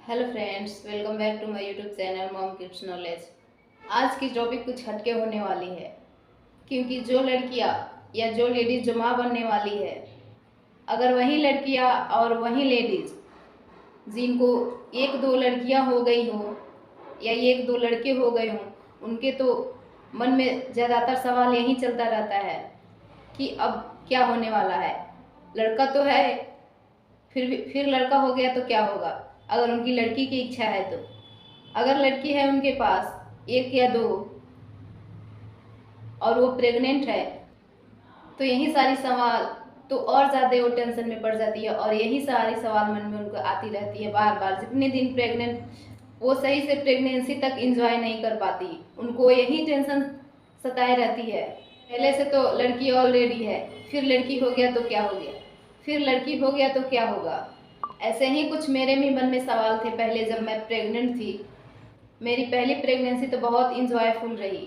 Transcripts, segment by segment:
Hello friends, welcome back to my YouTube channel mom kids knowledge. आज की topic कुछ हटके होने वाली है, क्योंकि जो लड़कियां या जो लेडीज़ जो माँ बनने वाली है, अगर वही लड़कियां और वही लेडीज़ जिनको एक दो लड़कियां हो गई हो या एक दो लड़के हो गए हों, उनके तो मन में ज़्यादातर सवाल यही चलता रहता है कि अब क्या होने वाला है। लड़का तो है, फिर लड़का हो गया तो क्या होगा अगर उनकी लड़की की इच्छा है तो। अगर लड़की है उनके पास एक या दो और वो प्रेग्नेंट है, तो यही सारी सवाल तो और ज़्यादा वो टेंशन में पड़ जाती है और यही सारी सवाल मन में उनको आती रहती है बार बार। जितने दिन प्रेग्नेंट वो सही से प्रेगनेंसी तक इंजॉय नहीं कर पाती, उनको यही टेंशन सताए रहती है। पहले से तो लड़की ऑलरेडी है, फिर लड़की हो गया तो क्या हो गया, फिर लड़की हो गया तो क्या होगा। ऐसे ही कुछ मेरे भी मन में सवाल थे पहले जब मैं प्रेग्नेंट थी। मेरी पहली प्रेगनेंसी तो बहुत इंजॉयफुल रही,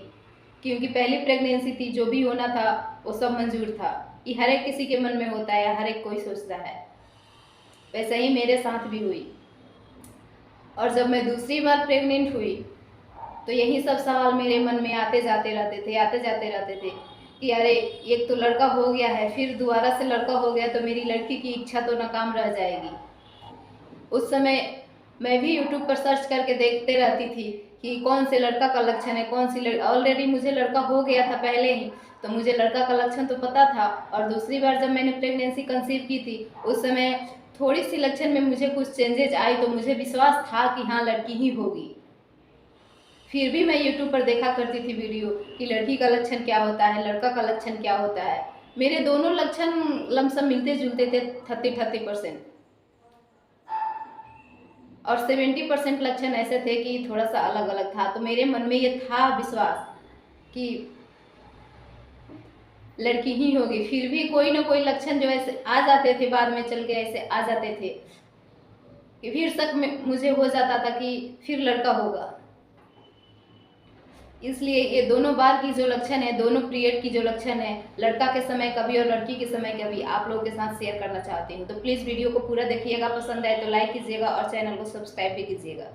क्योंकि पहली प्रेगनेंसी थी, जो भी होना था वो सब मंजूर था। ये हर एक किसी के मन में होता है, हर एक कोई सोचता है। वैसे ही मेरे साथ भी हुई। और जब मैं दूसरी बार प्रेग्नेंट हुई तो यही सब सवाल मेरे मन में आते जाते रहते थे कि अरे एक तो लड़का हो गया है, फिर दोबारा से लड़का हो गया तो मेरी लड़की की इच्छा तो नाकाम रह जाएगी। उस समय मैं भी यूट्यूब पर सर्च करके देखते रहती थी कि कौन से लड़का का लक्षण है, कौन सी ऑलरेडी मुझे लड़का हो गया था पहले ही, तो मुझे लड़का का लक्षण तो पता था। और दूसरी बार जब मैंने प्रेगनेंसी कंसीव की थी, उस समय थोड़ी सी लक्षण में मुझे कुछ चेंजेज आई, तो मुझे विश्वास था कि हाँ लड़की ही होगी। फिर भी मैं यूट्यूब पर देखा करती थी वीडियो कि लड़की का लक्षण क्या होता है, लड़का का लक्षण क्या होता है। मेरे दोनों लक्षण लमसम मिलते जुलते थे 30% और 70% लक्षण ऐसे थे कि थोड़ा सा अलग अलग था। तो मेरे मन में ये था विश्वास कि लड़की ही होगी। फिर भी कोई ना कोई लक्षण जो ऐसे आ जाते थे, बाद में चल के ऐसे आ जाते थे कि फिर शक में मुझे हो जाता था कि फिर लड़का होगा। इसलिए ये दोनों बार की जो लक्षण है, दोनों पीरियड की जो लक्षण है, लड़का के समय कभी और लड़की के समय कभी, आप लोगों के साथ शेयर करना चाहती हूँ। तो प्लीज़ वीडियो को पूरा देखिएगा, पसंद आए तो लाइक कीजिएगा और चैनल को सब्सक्राइब भी कीजिएगा।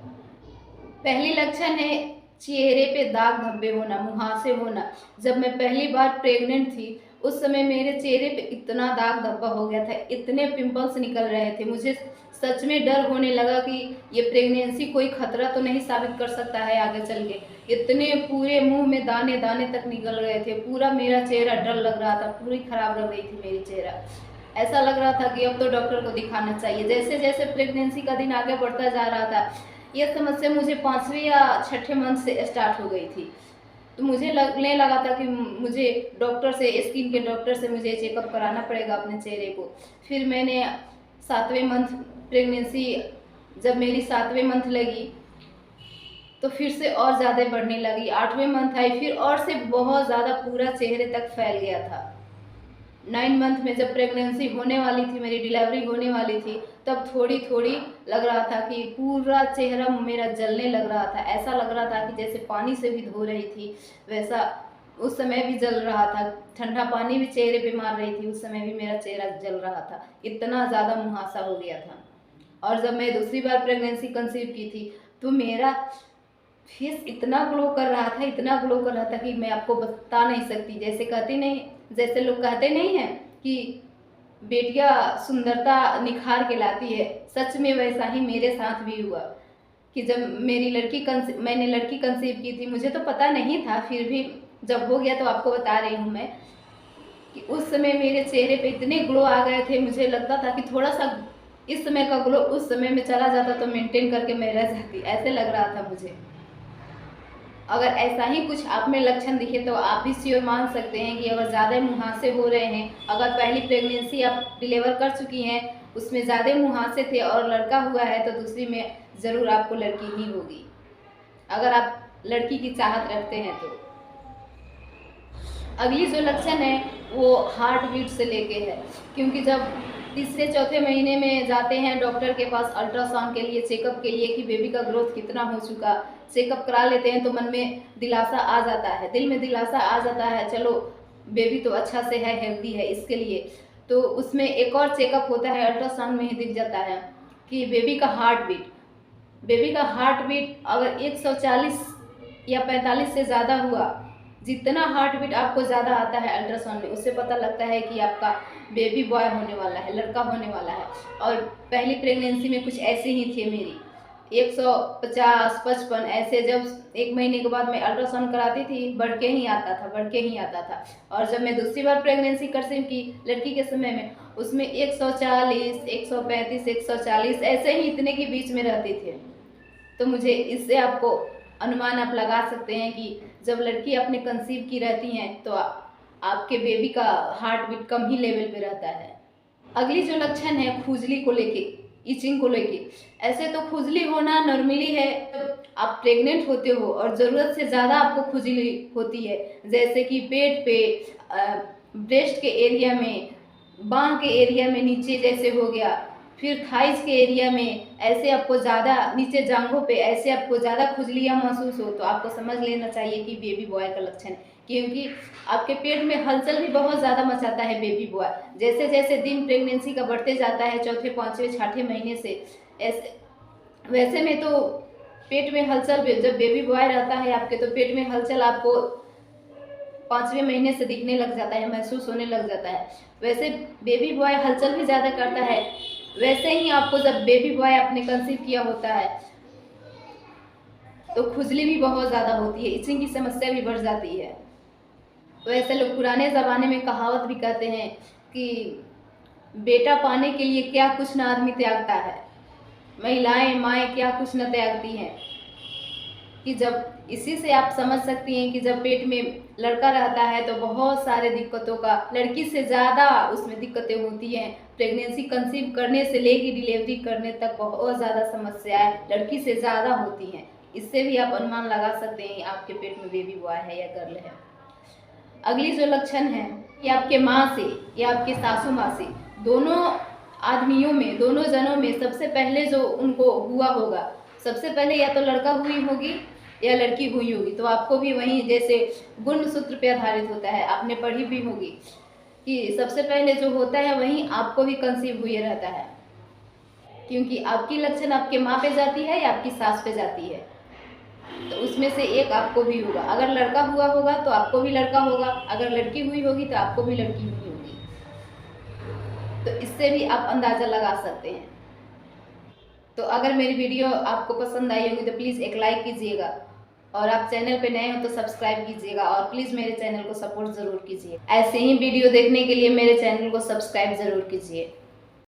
पहली लक्षण है चेहरे पे दाग धब्बे होना, मुहासे होना। जब मैं पहली बार प्रेग्नेंट थी, उस समय मेरे चेहरे पे इतना दाग धब्बा हो गया था, इतने पिंपल्स निकल रहे थे, मुझे सच में डर होने लगा कि ये प्रेगनेंसी कोई खतरा तो नहीं साबित कर सकता है आगे चल के। इतने पूरे मुंह में दाने दाने तक निकल गए थे, पूरा मेरा चेहरा डल लग रहा था, पूरी खराब लग रही थी मेरी चेहरा। ऐसा लग रहा था कि अब तो डॉक्टर को दिखाना चाहिए। जैसे जैसे प्रेगनेंसी का दिन आगे बढ़ता जा रहा था, ये समस्या मुझे 5वें या 6ठे मंथ से स्टार्ट हो गई थी। तो मुझे लगने लगा था कि मुझे डॉक्टर से, स्किन के डॉक्टर से मुझे चेकअप कराना पड़ेगा अपने चेहरे को। फिर मैंने 7वें मंथ प्रेगनेंसी, जब मेरी 7वें मंथ लगी तो फिर से और ज़्यादा बढ़ने लगी। 8वें मंथ आई, फिर और से बहुत ज़्यादा पूरा चेहरे तक फैल गया था। 9 मंथ में जब प्रेगनेंसी होने वाली थी, मेरी डिलीवरी होने वाली थी, तब थोड़ी थोड़ी लग रहा था कि पूरा चेहरा मेरा जलने लग रहा था। ऐसा लग रहा था कि जैसे पानी से भी धो रही थी, वैसा उस समय भी जल रहा था। ठंडा पानी भी चेहरे पे मार रही थी, उस समय भी मेरा चेहरा जल रहा था, इतना ज़्यादा मुहासा हो गया था। और जब मैं दूसरी बार प्रेगनेंसी कंसीव की थी, तो मेरा फेस इतना ग्लो कर रहा था, इतना ग्लो कर रहा था कि मैं आपको बता नहीं सकती। जैसे कहते नहीं, जैसे लोग कहते नहीं हैं कि बेटियां सुंदरता निखार के लाती है, सच में वैसा ही मेरे साथ भी हुआ। कि जब मैंने लड़की कंसीव की थी, मुझे तो पता नहीं था, फिर भी जब हो गया तो आपको बता रही हूँ मैं कि उस समय मेरे चेहरे पे इतने ग्लो आ गए थे, मुझे लगता था कि थोड़ा सा इस समय का ग्लो उस समय में चला जाता तो मेंटेन करके मैं रह जाती, ऐसे लग रहा था मुझे। अगर ऐसा ही कुछ आप में लक्षण दिखे तो आप भी श्योर मान सकते हैं कि अगर ज़्यादा मुहासे हो रहे हैं, अगर पहली प्रेगनेंसी आप डिलीवर कर चुकी हैं, उसमें ज़्यादा मुहासे थे और लड़का हुआ है, तो दूसरी में ज़रूर आपको लड़की ही होगी, अगर आप लड़की की चाहत रखते हैं तो। अगली जो लक्षण है वो हार्ट बीट से लेके है, क्योंकि जब तीसरे चौथे महीने में जाते हैं डॉक्टर के पास अल्ट्रासाउंड के लिए, चेकअप के लिए कि बेबी का ग्रोथ कितना हो चुका, चेकअप करा लेते हैं, तो मन में दिलासा आ जाता है, दिल में दिलासा आ जाता है, चलो बेबी तो अच्छा से है, हेल्दी है। इसके लिए तो उसमें एक और चेकअप होता है, अल्ट्रासाउंड में ही दिख जाता है कि बेबी का हार्ट बीट बेबी का हार्ट बीट अगर 140 या 45 से ज़्यादा हुआ, जितना हार्ट बीट आपको ज़्यादा आता है अल्ट्रासाउंड में, उससे पता लगता है कि आपका बेबी बॉय होने वाला है, लड़का होने वाला है। और पहली प्रेगनेंसी में कुछ ऐसे ही थे मेरी, 150 55 ऐसे। जब 1 महीने के बाद मैं अल्ट्रासाउंड कराती थी, बढ़ के ही आता था, बढ़ के ही आता था। और जब मैं दूसरी बार प्रेगनेंसी कंसीव की लड़की के समय में, उसमें 140 135 140 ऐसे ही इतने के बीच में रहते थे। तो मुझे इससे आपको अनुमान आप लगा सकते हैं कि जब लड़की अपने कंसीव की रहती हैं तो आपके बेबी का हार्ट बीट कम ही लेवल पे रहता है। अगली जो लक्षण है खुजली को लेके, इचिंग को लेके। ऐसे तो खुजली होना नॉर्मली है, जब आप प्रेग्नेंट होते हो और ज़रूरत से ज़्यादा आपको खुजली होती है, जैसे कि पेट पे, ब्रेस्ट के एरिया में, बाह के एरिया में नीचे जैसे हो गया, फिर थाइस के एरिया में, ऐसे आपको ज़्यादा नीचे जांघों पे ऐसे आपको ज़्यादा खुजलियाँ महसूस हो, तो आपको समझ लेना चाहिए कि बेबी बॉय का लक्षण है। क्योंकि आपके पेट में हलचल भी बहुत ज़्यादा मचाता है बेबी बॉय। जैसे जैसे दिन प्रेगनेंसी का बढ़ते जाता है, चौथे पाँचवें छठे महीने से, ऐसे वैसे में तो पेट में हलचल, जब बेबी बॉय रहता है आपके, तो पेट में हलचल आपको 5वें महीने से दिखने लग जाता है, महसूस होने लग जाता है। वैसे बेबी बॉय हलचल भी ज़्यादा करता है, वैसे ही आपको जब बेबी बॉय आपने कंसीव किया होता है तो खुजली भी बहुत ज़्यादा होती है, इचिंग की समस्या भी बढ़ जाती है। वैसे लोग पुराने ज़माने में कहावत भी कहते हैं कि बेटा पाने के लिए क्या कुछ न आदमी त्यागता है, महिलाएं माएँ क्या कुछ न त्यागती हैं। कि जब इसी से आप समझ सकती हैं कि जब पेट में लड़का रहता है तो बहुत सारे दिक्कतों का, लड़की से ज़्यादा उसमें दिक्कतें होती हैं। प्रेगनेंसी कंसीव करने से लेकर डिलीवरी करने तक बहुत ज़्यादा समस्याएं लड़की से ज़्यादा होती हैं। इससे भी आप अनुमान लगा सकते हैं आपके पेट में बेबी बॉय है या गर्ल है। अगली जो लक्षण है, ये आपके माँ से या आपके सासू माँ से, दोनों आदमियों में, दोनों जनों में सबसे पहले जो उनको हुआ होगा, सबसे पहले या तो लड़का हुई होगी या लड़की हुई होगी। तो आपको भी वहीं जैसे गुणसूत्र पे आधारित होता है, आपने पढ़ी भी होगी कि सबसे पहले जो होता है वहीं आपको भी कंसीव हुए रहता है, क्योंकि आपकी लक्षण आपके माँ पे जाती है या आपकी सास पे जाती है। तो उसमें से एक आपको भी होगा। अगर लड़का हुआ होगा तो आपको भी लड़का होगा, अगर लड़की हुई होगी तो आपको भी लड़की हुई होगी। तो इससे भी आप अंदाज़ा लगा सकते हैं। तो अगर मेरी वीडियो आपको पसंद आई होगी तो प्लीज़ एक लाइक कीजिएगा, और आप चैनल पे नए हो तो सब्सक्राइब कीजिएगा, और प्लीज़ मेरे चैनल को सपोर्ट ज़रूर कीजिए। ऐसे ही वीडियो देखने के लिए मेरे चैनल को सब्सक्राइब ज़रूर कीजिए।